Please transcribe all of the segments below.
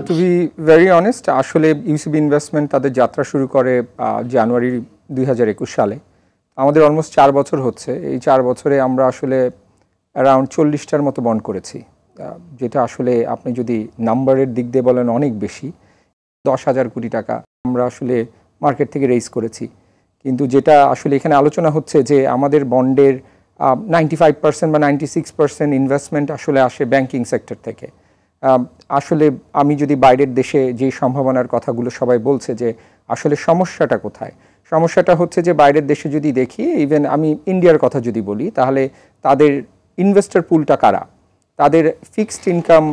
Two be very honest, আসলে UCB investment তাদের যাত্রা শুরু করে জানুয়ারি 2021 সালে। আমাদের অলমোস্ট 4 বছর হচ্ছে। এই 4 বছরে আমরা আসলে অ্যারাউন্ড 40টার মতো বন্ড করেছি, যেটা আসলে আপনি যদি নাম্বারের দিক দিয়ে বলেন অনেক বেশি। 10,000 কোটি টাকা আমরা আসলে মার্কেট থেকে রেইজ করেছি। কিন্তু যেটা আসলে এখানে আলোচনা হচ্ছে যে আমাদের বন্ডের 95% বা 96% ইনভেস্টমেন্ট আসলে আসে ব্যাংকিং সেক্টর থেকে। আসলে আমি যদি বাইরের দেশে যে সম্ভাবনার কথাগুলো সবাই বলছে যে আসলে সমস্যাটা কোথায়, সমস্যাটা হচ্ছে যে বাইরের দেশে যদি দেখি, ইভেন আমি ইন্ডিয়ার কথা যদি বলি, তাহলে তাদের ইনভেস্টর পুলটা কারা? তাদের ফিক্সড ইনকাম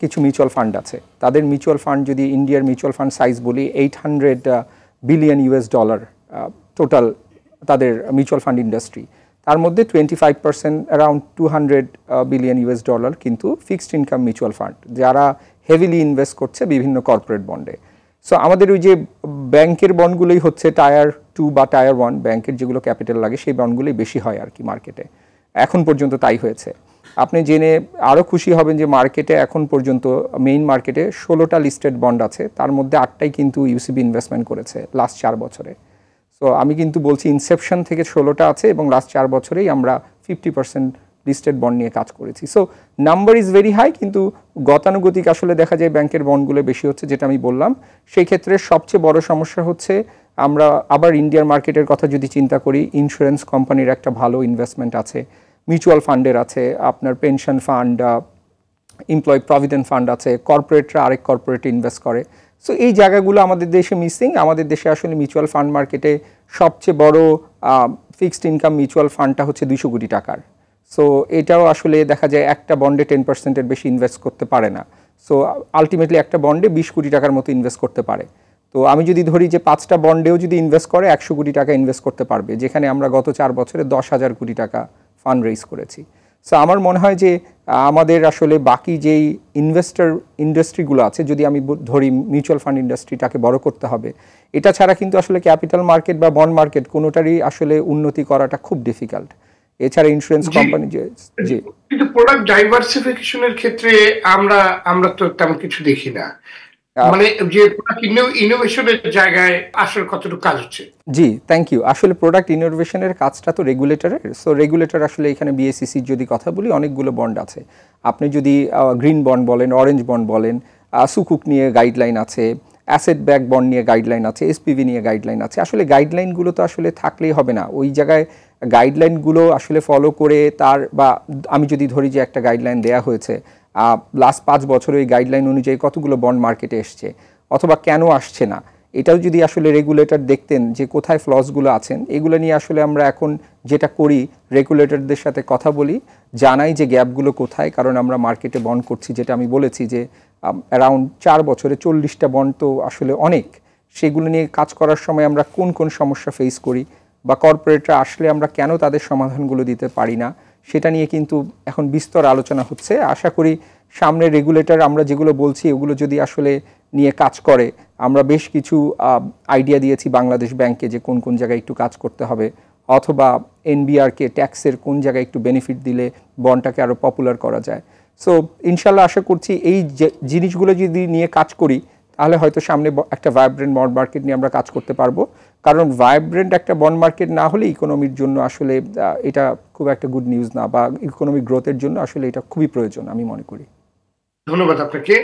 কিছু মিউচুয়াল ফান্ড আছে। তাদের মিউচুয়াল ফান্ড যদি ইন্ডিয়ার মিউচুয়াল ফান্ড সাইজ বলি, $800 বিলিয়ন টোটাল তাদের মিউচুয়াল ফান্ড ইন্ডাস্ট্রি। তার মধ্যে 25% অ্যারাউন্ড $200 বিলিয়ন কিন্তু ফিক্সড ইনকাম মিউচুয়াল ফান্ড, যারা হেভিলি ইনভেস্ট করছে বিভিন্ন কর্পোরেট বন্ডে। সো আমাদের ওই যে ব্যাংকের বন্ডগুলোই হচ্ছে টায়ার 2 বা টায়ার 1 ব্যাংকের যেগুলো ক্যাপিটাল লাগে, সেই বন্ডগুলোই বেশি হয় আর কি মার্কেটে। এখন পর্যন্ত তাই হয়েছে। আপনি জেনে আরও খুশি হবেন যে মার্কেটে এখন পর্যন্ত মেইন মার্কেটে 16টা লিস্টেড বন্ড আছে, তার মধ্যে 8টাই কিন্তু ইউসিবি ইনভেস্টমেন্ট করেছে লাস্ট 4 বছরে। তো আমি কিন্তু বলছি ইনসেপশন থেকে 16টা আছে এবং লাস্ট 4 বছরেই আমরা 50% লিস্টেড বন্ড নিয়ে কাজ করেছি। So number is very high, কিন্তু গতানুগতিক আসলে দেখা যায় ব্যাংকের বন্ডগুলো বেশি হচ্ছে, যেটা আমি বললাম। সেই ক্ষেত্রে সবচেয়ে বড় সমস্যা হচ্ছে আমরা আবার ইন্ডিয়ার মার্কেটের কথা যদি চিন্তা করি, ইন্স্যুরেন্স কোম্পানির একটা ভালো ইনভেস্টমেন্ট আছে, মিউচুয়াল ফান্ডের আছে, আপনার pension fund, employ provident fund আছে, কর্পোরেটরা আরেক কর্পোরেটে ইনভেস্ট করে। সো এই জায়গাগুলো আমাদের দেশে মিসিং। আমাদের দেশে আসলে মিউচুয়াল ফান্ড মার্কেটে সবচেয়ে বড় ফিক্সড ইনকাম মিউচুয়াল ফান্ডটা হচ্ছে 200 কোটি টাকার। সো এটাও আসলে দেখা যায় একটা বন্ডে 10%-এর বেশি ইনভেস্ট করতে পারে না। সো আলটিমেটলি একটা বন্ডে 20 কোটি টাকার মতো ইনভেস্ট করতে পারে। তো আমি যদি ধরি যে 5টা বন্ডেও যদি ইনভেস্ট করে 100 কোটি টাকা ইনভেস্ট করতে পারবে, যেখানে আমরা গত 4 বছরে 10,000 কোটি টাকা ফান্ড রেইজ করেছি। সো আমার মনে হয় যে আমাদের আসলে বাকি যেই ইন্ডাস্ট্রিগুলো আছে, যদি আমি ধরি মিউচুয়াল ফান্ড ইন্ডাস্ট্রিটাকে বড় করতে হবে, এটা ছাড়া কিন্তু আসলে ক্যাপিটাল মার্কেট বা বন্ড মার্কেট কোনোটারই আসলে উন্নতি করাটা খুব ডিফিকাল্ট। এছাড়া ইন্স্যুরেন্স কোম্পানি যে কিন্তু প্রোডাক্ট ডাইভার্সিফিকেশনের ক্ষেত্রে আমরা তো তেমন কিছু দেখি না, মানে যে ইনোভেশনের জায়গায় আসলে কতটুকু কাজ হচ্ছে। জি, থ্যাংক ইউ। আসলে প্রোডাক্ট ইনোভেশনের কাজটা তো রেগুলেটরের। সো রেগুলেটর আসলে এখানে বিএসইসির যদি কথা বলি, অনেকগুলো বন্ড আছে। আপনি যদি গ্রিন বন্ড বলেন, অরেঞ্জ বন্ড বলেন, সুকুক নিয়ে গাইডলাইন আছে, অ্যাসেট ব্যাক বন্ড নিয়ে গাইডলাইন আছে, এসপিভি নিয়ে গাইডলাইন আছে। আসলে গাইডলাইনগুলো তো আসলে থাকলেই হবে না, ওই জায়গায় গাইডলাইনগুলো আসলে ফলো করে বা আমি যদি ধরি যে একটা গাইডলাইন দেয়া হয়েছে, লাস্ট 5 বছরে ওই গাইডলাইন অনুযায়ী কতগুলো বন্ড মার্কেটে এসছে অথবা কেন আসছে না, এটাও যদি আসলে রেগুলেটর দেখতেন যে কোথায় ফ্লসগুলো আছেন, এগুলো নিয়ে আসলে আমরা এখন যেটা করি, রেগুলেটরদের সাথে কথা বলি, জানাই যে গ্যাপগুলো কোথায়। কারণ আমরা মার্কেটে বন্ড করছি, যেটা আমি বলেছি যে অ্যারাউন্ড 4 বছরে 40টা বন্ড তো আসলে অনেক। সেগুলো নিয়ে কাজ করার সময় আমরা কোন কোন সমস্যা ফেস করি বা কর্পোরেটরা আসলে আমরা কেন তাদের সমাধানগুলো দিতে পারি না, সেটা নিয়ে কিন্তু এখন বিস্তর আলোচনা হচ্ছে। আশা করি সামনে রেগুলেটর আমরা যেগুলো বলছি ওগুলো যদি আসলে নিয়ে কাজ করে, আমরা বেশ কিছু আইডিয়া দিয়েছি বাংলাদেশ ব্যাংকে যে কোন কোন জায়গায় একটু কাজ করতে হবে, অথবা এনবিআরকে ট্যাক্সের কোন জায়গায় একটু বেনিফিট দিলে বন্ডটাকে আরও পপুলার করা যায়। সো ইনশাল্লাহ আশা করছি এই জিনিসগুলো যদি নিয়ে কাজ করি, তাহলে হয়তো সামনে একটা ভাইব্রেন্ট বন্ড মার্কেট নিয়ে আমরা কাজ করতে পারবো। কারণ ভাইব্রেন্ট একটা বন্ড মার্কেট না হলে ইকোনমির জন্য আসলে এটা খুব একটা গুড নিউজ না, বা ইকোনমিক গ্রোথের জন্য আসলে এটা খুবই প্রয়োজন আমি মনে করি। ধন্যবাদ আপনাকে।